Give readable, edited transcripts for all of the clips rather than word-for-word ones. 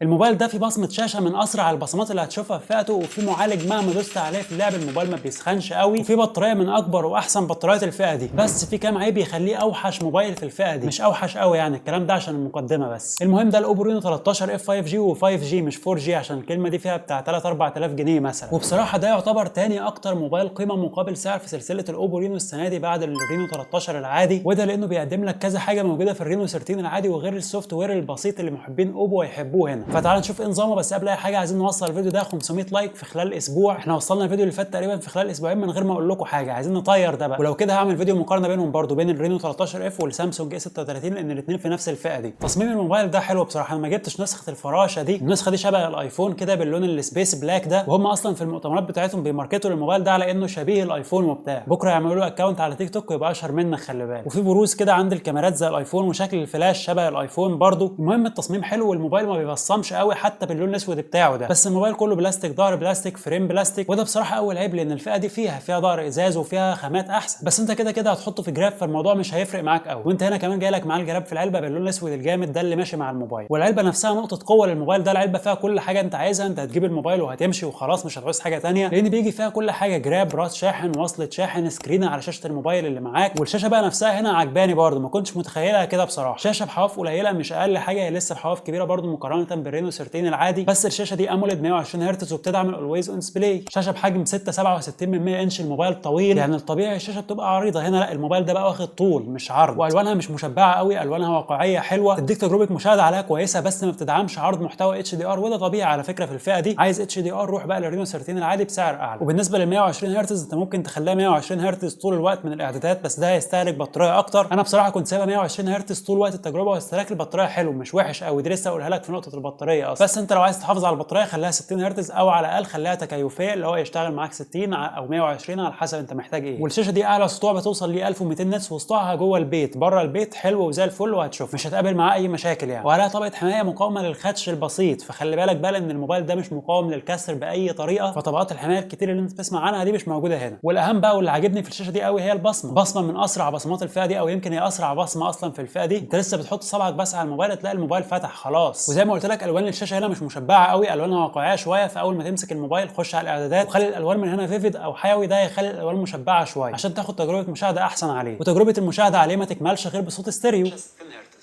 الموبايل ده فيه بصمة شاشة من أسرع البصمات اللي هتشوفها في فئته، وفي معالج مهما دوست عليه في اللعب الموبايل ما بيسخنش قوي، وفي بطارية من أكبر وأحسن بطاريات الفئة دي. بس في كام عيب يخليه أوحش موبايل في الفئة دي، مش أوحش قوي يعني، الكلام ده عشان المقدمة بس. المهم ده الأوبو رينو 13 اف 5 جي و5 جي مش 4 جي، عشان الكلمة دي فيها بتاع 3 4000 جنيه مثلا. وبصراحة ده يعتبر تاني أكتر موبايل قيمة مقابل سعر في سلسلة الأوبو رينو السنة دي بعد الرينو 13 العادي، وده لأنه بيقدم لك كذا حاجة موجودة في الرينو 13 العادي، وغير السوفت وير البسيط اللي محبين أوبو هيحبوه هنا. فتعال نشوف ايه نظامه. بس قبل اي حاجه عايزين نوصل الفيديو ده 500 لايك في خلال اسبوع. احنا وصلنا الفيديو اللي فات تقريبا في خلال اسبوعين من غير ما اقول لكم حاجه، عايزين نطير ده بقى. ولو كده هعمل فيديو مقارنه بينهم برضو، بين الرينو 13 اف والسامسونج اي 36، لان الاثنين في نفس الفئه دي. تصميم الموبايل ده حلو بصراحه. انا ما جبتش نسخه الفراشه دي، النسخه دي شبه الايفون كده باللون السبيس بلاك ده، وهم اصلا في المؤتمرات بتاعتهم بيماركتوا الموبايل ده على انه شبيه الايفون وبتاع. بكره يعملوا له اكونت على تيك توك ويبقى اشهر منك، خلي بالك. وفي بروز كده عند الكاميرات زي الايفون، وشكل الفلاش شبه الايفون برضو. المهم التصميم حلو، والموبايل ما بيبصمش قوي حتى باللون الاسود بتاعه ده. بس الموبايل كله بلاستيك، ظهر بلاستيك، فريم بلاستيك، وده بصراحه اول عيب، لان الفئه دي فيها ظهر ازاز وفيها خامات احسن. بس انت كده كده هتحطه في جراب، فالموضوع مش هيفرق معاك قوي. وانت هنا كمان جاي لك معاه الجراب في العلبه باللون الاسود الجامد ده اللي ماشي مع الموبايل. والعلبه نفسها نقطه قوه للموبايل ده، العلبه فيها كل حاجه انت عايزها. انت هتجيب الموبايل وهتمشي وخلاص، مش هتعوز حاجه ثانيه، لان بيجي فيها كل حاجه: جراب، راس شاحن، وصله شاحن، سكرين على شاشه الموبايل اللي معاك. والشاشه بقى نفسها هنا عجباني برده، ما كنتش متخيلها كده بصراحه. شاشه بحواف قليله مش اقل حاجه، هي لسه بحواف كبيره برده مقارنه بالرينو 13 العادي. بس الشاشه دي اموليد 120 هرتز وبتدعم الاولويز اون ديسبلاي. شاشه بحجم 6.67 انش، الموبايل طويل يعني، الطبيعي الشاشه بتبقى عريضه، هنا لا، الموبايل ده بقى واخد طول مش عرض. والوانها مش مشبعه قوي، الوانها واقعيه حلوه، تديك تجربه مشاهده عليها كويسه، بس ما بتدعمش عرض محتوى اتش دي ار، وده طبيعي على فكره في الفئه دي. عايز اتش دي ار روح بقى للرينو 13 العادي بسعر اعلى. وبالنسبه لل 120 هرتز انت ممكن تخليها 120 هرتز طول الوقت من الاعدادات، بس ده هيستهلك بطاريه اكتر. انا بصراحه كنت سايبها 120 هرتز طول وقت التجربه، واستهلاك البطاريه حلو مش وحش قوي، دي لسه اقولها لك في نقطه البطاريه اصلا. بس انت لو عايز تحافظ على البطاريه خليها 60 هرتز، او على الاقل خليها تكيفيه اللي هو يشتغل معاك 60 او 120 على حسب انت محتاج ايه. والشاشه دي اعلى سطوع بتوصل ل 1200 نتس، وسطوعها جوه البيت. بره البيت حلو وزي الفل، وهتشوف مش هتقابل معاه اي مشاكل يعني. وعليها طبقه حمايه مقاومه للخدش البسيط، فخلي بالك بقى ان الموبايل ده مش مقاوم للكسر باي طريقه، فطبقات الحمايه الكتير اللي انت بتسمع عنها دي مش موجوده هنا. والاهم بقى واللي عاجبني في الشاشه دي قوي هي بصمه من اسرع بصمات الفئه دي، او يمكن هي اسرع بصمه اصلا في الفئه دي. انت لسه بتحط صبعك بس على الموبايل تلاقي الموبايل فتح خلاص. وزي ما قلت لك الوان الشاشه هنا مش مشبعه قوي، الوانها واقعيه شويه، فاول ما تمسك الموبايل خش على الاعدادات وخلي الالوان من هنا فيفيد او حيوي، ده هيخلي الالوان مشبعه شويه عشان تاخد تجربه مشاهده احسن عليه. وتجربه المشاهده عليه ما تكملش غير بصوت ستيريو.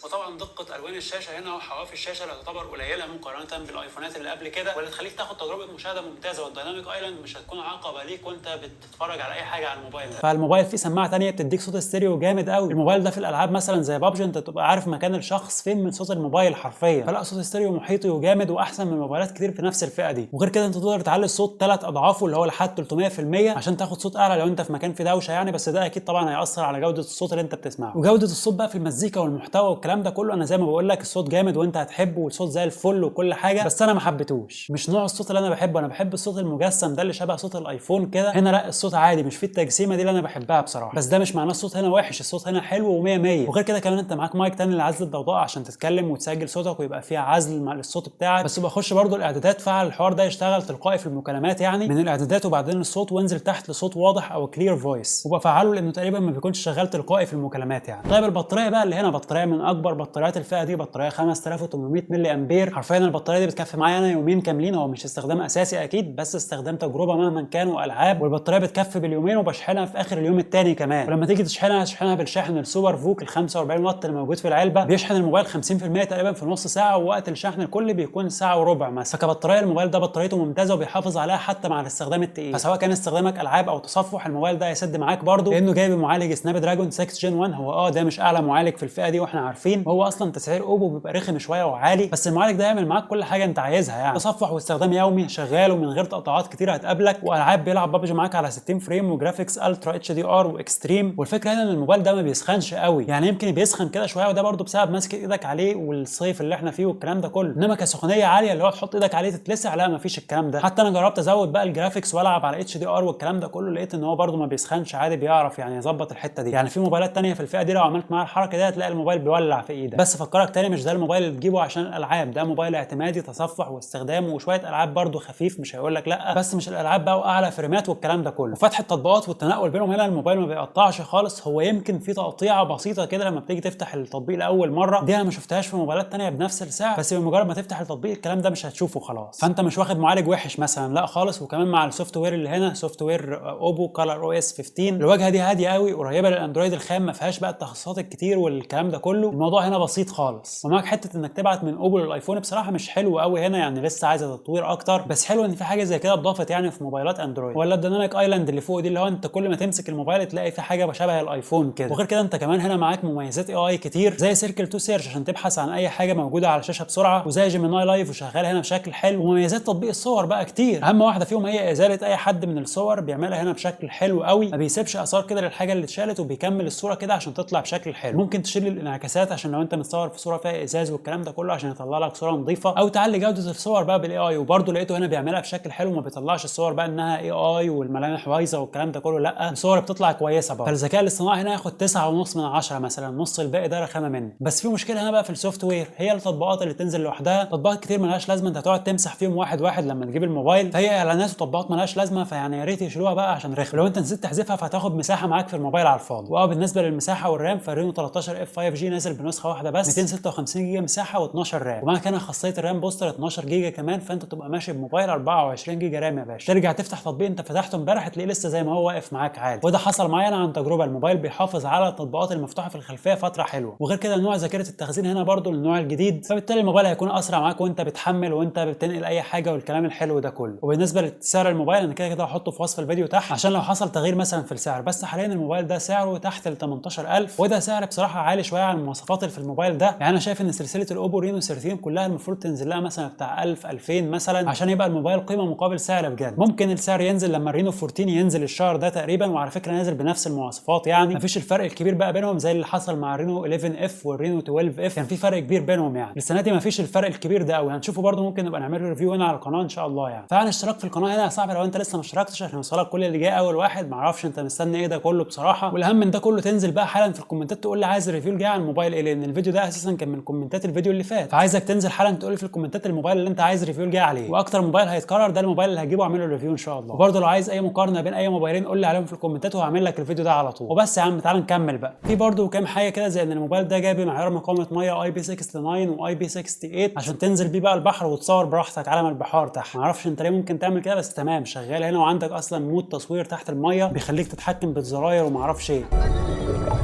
وطبعا دقه الوان الشاشه هنا وحواف الشاشه اللي تعتبر قليله مقارنه بالايفونات اللي قبل كده، واللي تخليك تاخد تجربه مشاهده ممتازه. والدايناميك ايلاند مش هتكون عقبه ليك وانت بتتفرج على اي حاجه على الموبايل ده. فالموبايل فيه سماعه ثانيه بتديك صوت ستيريو جامد قوي. الموبايل ده في الالعاب مثلا زي بابجي انت تبقى عارف مكان الشخص فين من صوت الموبايل حرفيا، فلا صوت ستيريو محيطي وجامد واحسن من موبايلات كتير في نفس الفئه دي. وغير كده انت تقدر تعلي الصوت 3 اضعافه اللي هو لحد 300% عشان تاخد صوت اعلى لو انت في مكان فيه دوشه يعني، بس ده اكيد طبعا هياثر على جوده الصوت اللي انت بتسمعه. وجوده الصوت بقى في المزيكا والمحتوى والكلام ده كله، انا زي ما بقول لك الصوت جامد وانت هتحبه، والصوت زي الفل وكل حاجه، بس انا ما حبيتهوش، مش نوع الصوت اللي انا بحبه. انا بحب الصوت المجسم ده اللي شبه صوت الايفون كده. هنا لا، الصوت عادي مش فيه التجسيمه دي اللي انا بحبها بصراحه. بس ده مش معناه الصوت هنا وحش، الصوت هنا حلو و100 100. وغير كده كمان انت معاك مايك تاني لعزل الضوضاء عشان تتكلم وتسجل صوتك ويبقى فيها عزل مع الصوت بتاعك. بس بخش برده الاعدادات، فعل الحوار ده يشتغل تلقائي في المكالمات يعني من الاعدادات، وبعدين الصوت وانزل تحت لصوت واضح او كلير فويس، وبفعله لانه تقريبا ما بيكونش شغال تلقائي في المكالمات يعني. طيب البطاريه بقى اللي هنا بطاريه من اكبر بطاريات الفئه دي، بطاريه 5800 ملي امبير. حرفيا البطاريه دي بتكفي معايا انا يومين كاملين، هو مش استخدام اساسي اكيد، بس استخدام تجربه مهما كان والعاب. والبطاريه بتكفي باليومين، وبشحنها في اخر اليوم الثاني كمان. ولما تيجي تشحنها بالشاحن السوبر فوك ال 45 واط اللي موجود في العلبه، بيشحن الموبايل 50% تقريبا في نص ساعه، ووقت الشحن الكلي بيكون ساعه وربع مثلا. فكبطاريه الموبايل ده بطاريته ممتازه وبيحافظ عليها حتى مع الاستخدام التقيل. فسواء كان استخدامك العاب او تصفح، الموبايل ده هيسد معاك برده، لانه جايب معالج سناب دراجون 6 جين 1. هو ده مش اعلى معالج في الفئه دي واحنا عارفين، هو اصلا تسعير اوبو بيبقى رخم شويه وعالي، بس المعالج ده يعمل معاك كل حاجه انت عايزها يعني، تصفح واستخدام يومي شغال ومن غير تقطعات كتير هتقابلك، والعاب بيلعب بابجي معاك على 60 فريم، وجرافيكس الترا اتش دي ار واكستريم. والفكره هنا ان الموبايل ده ما بيسخنش قوي يعني، يمكن بيسخن كده شويه، وده برده بسبب ماسك ايدك عليه والصيف اللي احنا فيه والكلام ده كله. انما كسخونيه عاليه اللي هو تحط ايدك عليه تتلسع، لا ما فيش الكلام ده. حتى انا جربت ازود بقى الجرافيكس والعب على اتش دي ار والكلام ده كله، لقيت ان هو برده ما بيسخنش عادي، بيعرف يعني يظبط الحته دي يعني. في موبايلات ثانيه في الفئه دي لو عملت معاها الحركه دي هتلاقي الموبايل بيولع تولع في ايدك. بس فكرك تاني، مش ده الموبايل اللي تجيبه عشان الالعاب، ده موبايل اعتمادي تصفح واستخدام وشويه العاب برده خفيف، مش هيقول لك لا، بس مش الالعاب بقى واعلى فريمات والكلام ده كله. وفتح التطبيقات والتنقل بينهم هنا الموبايل ما بيقطعش خالص، هو يمكن في تقطيعه بسيطه كده لما بتيجي تفتح التطبيق لاول مره، دي انا ما شفتهاش في موبايلات تانية بنفس السعر، بس بمجرد ما تفتح التطبيق الكلام ده مش هتشوفه خلاص. فانت مش واخد معالج وحش مثلا، لا خالص. وكمان مع السوفت وير اللي هنا، سوفت وير اوبو كولر او اس 15، الواجهه دي هاديه قوي قريبه للاندرويد الخام، ما فيهاش بقى التخصصات الكتير والكلام ده كله، الموضوع هنا بسيط خالص. ومعاك حته انك تبعت من اوبو للايفون بصراحه مش حلو قوي هنا، يعني لسه عايزه تطوير اكتر، بس حلو ان في حاجه زي كده اتضافت يعني في موبايلات اندرويد. ولا الديناميك ايلاند اللي فوق دي، اللي هو انت كل ما تمسك الموبايل تلاقي في حاجه شبه الايفون كده. وغير كده انت كمان هنا معاك مميزات اي كتير، زي سيركل تو سيرش عشان تبحث عن اي حاجه موجوده على الشاشه بسرعه، وزي جيميناي لايف وشغال هنا بشكل حلو. ومميزات تطبيق الصور بقى كتير، اهم واحده فيهم هي ازاله اي حد من الصور، بيعملها هنا بشكل حلو قوي، ما بيسيبش اثار كده للحاجه اللي اتشالت، وبيكمل الصوره كده عشان تطلع بشكل حلو. ممكن تشيل الانعكاسات عشان لو انت متصور في صوره فيها ازاز والكلام ده كله عشان يطلع لك صوره نظيفه، او تعلي جوده الصور بقى بالاي اي. وبرده لقيته هنا بيعملها بشكل حلو، ما بيطلعش الصور بقى انها اي اي والملامح بايظه والكلام ده كله، لا الصور بتطلع كويسه برضه. فالذكاء الاصطناعي هنا ياخد 9.5 من 10 مثلا، نص الباقي ده رخامه منه. بس في مشكله هنا بقى في السوفت وير، هي التطبيقات اللي تنزل لوحدها، تطبيقات كتير ملهاش لازمه، انت هتقعد تمسح فيهم واحد واحد لما تجيب الموبايل، فهي اعلانات وتطبيقات ملهاش لازمه، فيعني يا ريت يشيلوها بقى عشان رخم. لو انت نسيت تحذفها فهتاخد مساحه معاك في الموبايل على الفاضي. بالنسبه للمساحه والرام، فالرينو 13 اف 5 جي نازل بنسخه واحده بس، 256 جيجا مساحه و12 رام، ومعاك هنا خاصيه الرام بوستر 12 جيجا كمان، فانت تبقى ماشي بموبايل 24 جيجا رام يا باشا. ترجع تفتح تطبيق انت فتحته امبارح تلاقيه لسه زي ما هو واقف معاك عادي. وده حصل معايا انا عن تجربه، الموبايل بيحافظ على التطبيقات المفتوحه في الخلفيه فتره حلوه. وغير كده نوع ذاكره التخزين هنا برده النوع الجديد، فبالتالي الموبايل هيكون اسرع معاك وانت بتحمل وانت بتنقل اي حاجه والكلام الحلو ده كله. وبالنسبه لسعر الموبايل انا كده هحطه في وصف الفيديو تحت عشان لو حصل تغيير مثلا في السعر، بس حاليا الموبايل ده سعره تحت ال 18000، وده سعر بصراحه عالي شويه عن المواصفات اللي في الموبايل ده. يعني انا شايف ان سلسله الاوبو رينو 13 كلها المفروض تنزل لها مثلا بتاع 1000 2000 مثلا عشان يبقى الموبايل قيمه مقابل سعر بجد. ممكن السعر ينزل لما الرينو 14 ينزل الشهر ده تقريبا، وعلى فكره نازل بنفس المواصفات، يعني مفيش الفرق الكبير بقى بينهم زي اللي حصل مع الرينو 11 اف والرينو 12 اف، كان في فرق كبير بينهم. يعني السنه دي مفيش الفرق الكبير ده قوي، هنشوفه برده، ممكن نبقى نعمل ريفيو هنا على القناه ان شاء الله. يعني فعلا اشتراك في القناه هنا يا صاحبي لو انت لسه ما اشتركتش عشان يوصلك كل اللي جاي اول واحد، معرفش انت مستني ايه ده كله بصراحه. والاهم من ده كله تنزل بقى حالا في الكومنتات تقول لي عايز الريفيو الجاي على الموبايل ايه، لان الفيديو ده اساسا كان من كومنتات الفيديو اللي فات، فعايزك تنزل حالا تقول لي في الكومنتات الموبايل اللي انت عايز الريفيو الجاي عليه، واكتر موبايل هيتكرر ده الموبايل اللي هجيبه واعمل له ريفيو ان شاء الله. وبرده لو عايز اي مقارنه بين اي موبايلين قول لي عليهم في الكومنتات وهعمل لك الفيديو ده على طول. وبس يا عم تعال نكمل بقى. في برده كام حاجه كده، زي ان الموبايل ده جايب معيار مقاومه ميه اي بي 69 واي بي 68 عشان تنزل بيه بقى البحر وتصور براحتك علم البحار تحت. معرفش انت ليه ممكن تعمل كده، بس تمام شغال هنا، وعندك اصلا مود تصوير تحت الميه بيخليك تتحكم بالزراير ومعرفش ايه.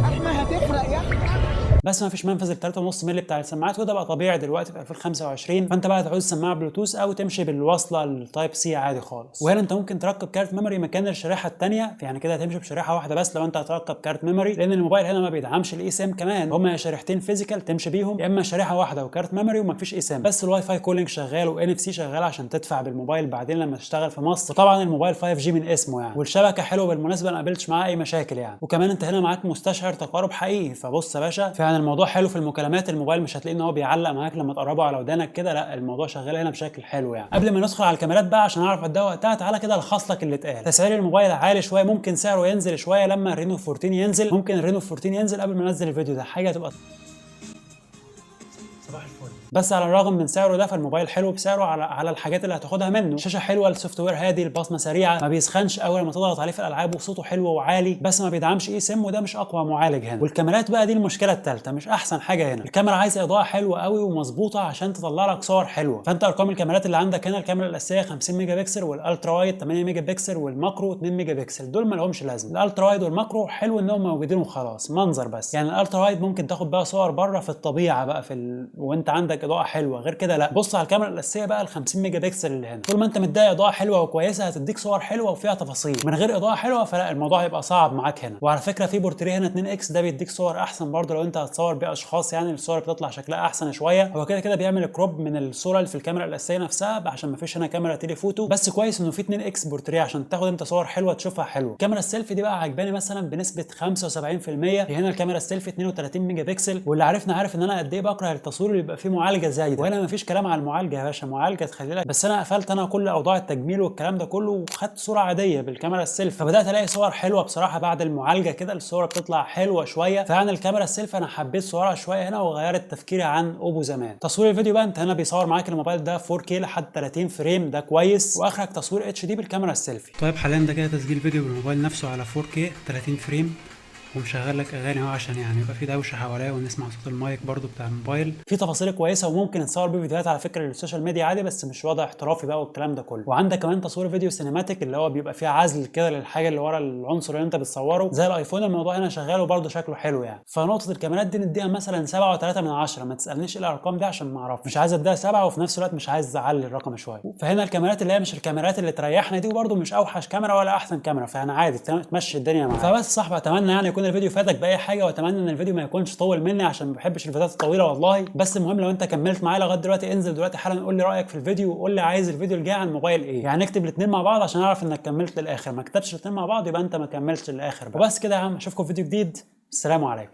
احنا هتحرق يا احمد. بس ما فيش منفذ ال 3.5 مللي بتاع السماعات، وده بقى طبيعي دلوقتي في 2025، فانت بقى هتعوز سماعه بلوتوث او تمشي بالوصله التايب سي عادي خالص. وهنا انت ممكن تركب كارت ميموري مكان الشريحه الثانيه، يعني كده هتمشي بشريحه واحده بس لو انت هتركب كارت ميموري، لان الموبايل هنا ما بيدعمش الاي سيم كمان، هما شريحتين فيزيكال تمشي بيهم، يا اما شريحه واحده وكارت ميموري وما فيش اي سيم بس. الواي فاي كولينج شغال وان اف سي شغال عشان تدفع بالموبايل بعدين لما تشتغل في مصر، وطبعا الموبايل 5 جي من اسمه يعني، والشبكه حلوه بالمناسبه، ما قابلتش معاه اي مشاكل يعني. وكمان انت هنا معاك مستشعر تقارب حقيقي، فبص يا باشا فعلا الموضوع حلو في المكالمات. الموبايل مش هتلاقي ان هو بيعلق معاك لما تقربه على ودانك كده، لا الموضوع شغال هنا بشكل حلو يعني. قبل ما ندخل على الكاميرات بقى عشان اعرف اديها وقتها، تعالى كده الخص لك اللي اتقال. تسعير الموبايل عالي شويه، ممكن سعره ينزل شويه لما الرينو 14 ينزل، ممكن الرينو 14 ينزل قبل ما انزل الفيديو ده، حاجه تبقى صباح الفل. بس على الرغم من سعره ده فالموبايل حلو بسعره على الحاجات اللي هتاخدها منه. الشاشه حلوه، السوفت وير هادي، البصمه سريعه، ما بيسخنش اول ما تضغط عليه في الالعاب، وصوته حلو وعالي، بس ما بيدعمش اي سيم وده مش اقوى معالج هنا. والكاميرات بقى دي المشكله الثالثه، مش احسن حاجه هنا. الكاميرا عايزه اضاءه حلوه قوي ومظبوطه عشان تطلع لك صور حلوه، فانت ارقام الكاميرات اللي عندك هنا، الكاميرا الاساسيه 50 ميجا بكسل، والالترا وايد 8 ميجا بكسل، والماكرو 2 ميجا بكسل، دول ما لهمش لازمه. الالترا وايد والماكرو حلو انهم موجودين وخلاص، منظر بس يعني. الالترا وايد ممكن تاخد بقى صور بره في الطبيعه بقى وانت عندك اضاءه حلوه، غير كده لا. بص على الكاميرا الاساسيه بقى ال 50 ميجا بكسل اللي هنا، طول ما انت مديها اضاءه حلوه وكويسه هتديك صور حلوه وفيها تفاصيل. من غير اضاءه حلوه فلا الموضوع هيبقى صعب معاك هنا. وعلى فكره في بورتريه هنا 2 اكس ده بيديك صور احسن برضه لو انت هتصور باشخاص، يعني الصور بتطلع شكلها احسن شويه. هو كده كده بيعمل كروب من الصوره اللي في الكاميرا الاساسيه نفسها عشان ما فيش هنا كاميرا تيليفوتو، بس كويس انه في 2 اكس بورتريه عشان تاخد انت صور حلوه تشوفها حلوه. الكاميرا السيلفي دي بقى عجباني مثلا بنسبه 75%. هنا الكاميرا السيلفي 32 ميجا بكسل، واللي عرفنا عارف ان انا قد ايه بكره التصوير اللي بيبقى فيه معالجه زايده، وهنا مفيش كلام على المعالجه يا باشا، معالجه تخلي لك. بس انا قفلت كل اوضاع التجميل والكلام ده كله، وخدت صوره عاديه بالكاميرا السيلفي، فبدات الاقي صور حلوه بصراحه بعد المعالجه كده، الصوره بتطلع حلوه شويه. فعن الكاميرا السيلفي انا حبيت صورها شويه هنا، وغيرت تفكيري عن اوبو زمان. تصوير الفيديو بقى، انت هنا بيصور معاك الموبايل ده 4K لحد 30 فريم، ده كويس، واخرك تصوير HD بالكاميرا السيلفي. طيب حاليا ده كده تسجيل فيديو بالموبايل نفسه على 4K 30 فريم، ومشغل لك اغاني اهو عشان يعني يبقى في دوشه حواليا ونسمع صوت المايك برضو بتاع الموبايل. في تفاصيل كويسه وممكن نتصور بيه فيديوهات على فكره للسوشيال ميديا عادي، بس مش وضع احترافي بقى والكلام ده كله. وعندك كمان تصوير فيديو سينماتيك اللي هو بيبقى فيه عزل كده للحاجه اللي ورا العنصر اللي انت بتصوره زي الايفون. الموضوع هنا شغال وبرضه شكله حلو يعني. فنقطه الكاميرات دي نديها مثلا 7.3 من 10. ما تسالنيش ايه الارقام دي عشان ما اعرفش، مش عايز اديها 7 وفي نفس الوقت مش عايز اعلي الرقم شويه. فهنا الكاميرات اللي هي مش الكاميرات اللي تريحنا دي، وبرضه مش اوحش كاميرا ولا احسن كاميرا، فانا عادي تمشي الدنيا معاك. فبس صاحبي، اتمنى يعني يكون الفيديو فادك باي حاجه، واتمنى ان الفيديو ما يكونش طول مني عشان ما بحبش الفيديوهات الطويله والله. بس المهم لو انت كملت معايا لغايه دلوقتي، انزل دلوقتي حالا قول لي رايك في الفيديو، وقول لي عايز الفيديو الجاي عن موبايل ايه، يعني اكتب الاثنين مع بعض عشان اعرف انك كملت للاخر. ما كتبتش الاثنين مع بعض يبقى انت ما كملتش للاخر. وبس كده يا عم، اشوفكم في فيديو جديد. السلام عليكم.